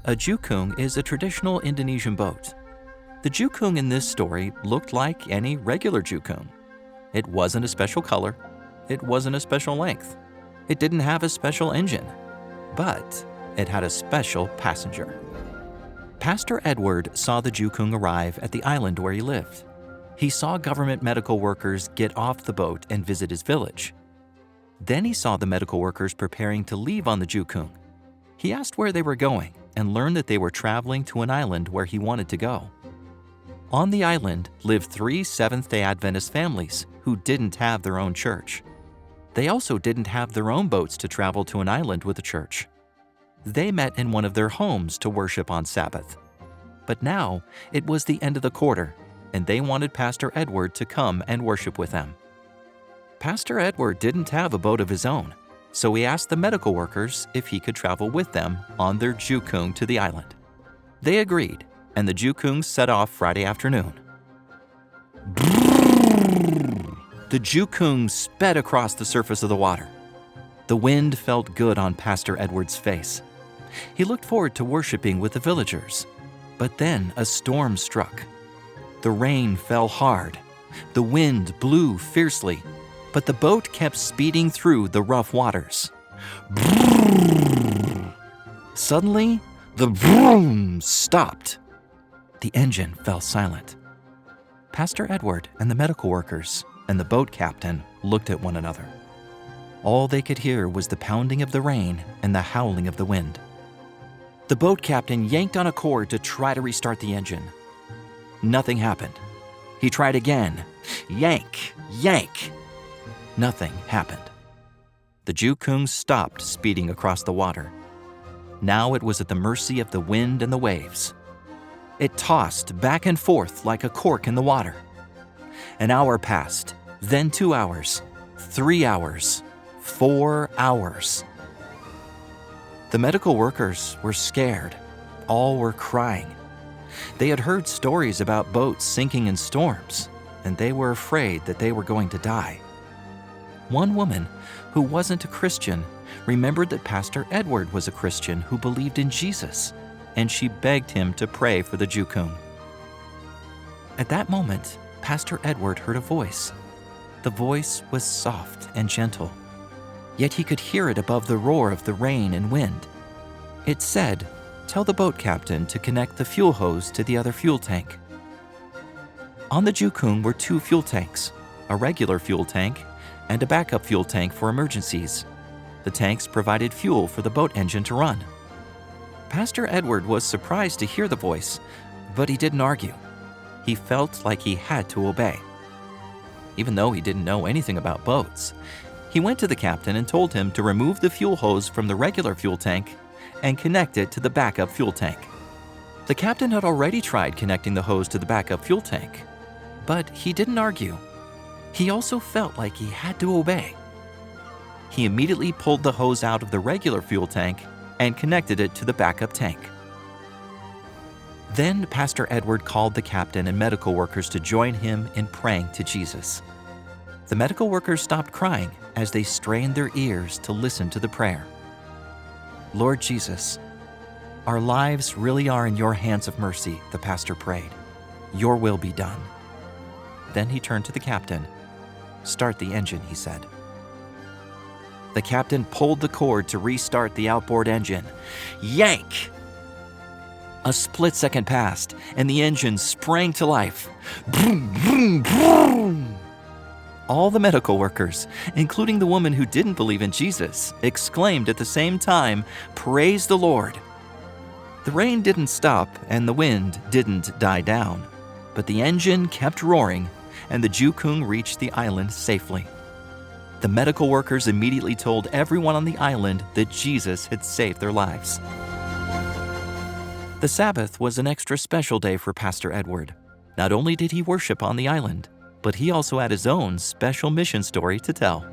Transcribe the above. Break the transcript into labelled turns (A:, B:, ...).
A: A jukung is a traditional Indonesian boat. The jukung in this story looked like any regular jukung. It wasn't a special color. It wasn't a special length. It didn't have a special engine. But it had a special passenger. Pastor Edward saw the jukung arrive at the island where he lived. He saw government medical workers get off the boat and visit his village. Then he saw the medical workers preparing to leave on the jukung. He asked where they were going and learned that they were traveling to an island where he wanted to go. On the island lived 3 Seventh-day Adventist families who didn't have their own church. They also didn't have their own boats to travel to an island with a church. They met in one of their homes to worship on Sabbath. But now it was the end of the quarter, and they wanted Pastor Edward to come and worship with them. Pastor Edward didn't have a boat of his own, so he asked the medical workers if he could travel with them on their jukung to the island. They agreed, and the jukung set off Friday afternoon. The jukung sped across the surface of the water. The wind felt good on Pastor Edward's face. He looked forward to worshiping with the villagers. But then a storm struck. The rain fell hard. The wind blew fiercely, but the boat kept speeding through the rough waters. Suddenly, the vroom stopped. The engine fell silent. Pastor Edward and the medical workers and the boat captain looked at one another. All they could hear was the pounding of the rain and the howling of the wind. The boat captain yanked on a cord to try to restart the engine. Nothing happened. He tried again. Yank, yank. Nothing happened. The jukung stopped speeding across the water. Now it was at the mercy of the wind and the waves. It tossed back and forth like a cork in the water. An hour passed, then 2 hours, 3 hours, 4 hours. The medical workers were scared. All were crying. They had heard stories about boats sinking in storms, and they were afraid that they were going to die. One woman, who wasn't a Christian, remembered that Pastor Edward was a Christian who believed in Jesus, and she begged him to pray for the jukung. At that moment, Pastor Edward heard a voice. The voice was soft and gentle, yet he could hear it above the roar of the rain and wind. It said, "Tell the boat captain to connect the fuel hose to the other fuel tank." On the jukung were 2 fuel tanks, a regular fuel tank and a backup fuel tank for emergencies. The tanks provided fuel for the boat engine to run. Pastor Edward was surprised to hear the voice, but he didn't argue. He felt like he had to obey. Even though he didn't know anything about boats, he went to the captain and told him to remove the fuel hose from the regular fuel tank and connect it to the backup fuel tank. The captain had already tried connecting the hose to the backup fuel tank, but he didn't argue. He also felt like he had to obey. He immediately pulled the hose out of the regular fuel tank and connected it to the backup tank. Then Pastor Edward called the captain and medical workers to join him in praying to Jesus. The medical workers stopped crying as they strained their ears to listen to the prayer. "Lord Jesus, our lives really are in your hands of mercy," the pastor prayed. "Your will be done." Then he turned to the captain. "Start the engine," he said. The captain pulled the cord to restart the outboard engine. Yank! A split second passed, and the engine sprang to life. Vroom, vroom, vroom. All the medical workers, including the woman who didn't believe in Jesus, exclaimed at the same time, "Praise the Lord!" The rain didn't stop, and the wind didn't die down, but the engine kept roaring, and the jukung reached the island safely. The medical workers immediately told everyone on the island that Jesus had saved their lives. The Sabbath was an extra special day for Pastor Edward. Not only did he worship on the island, but he also had his own special mission story to tell.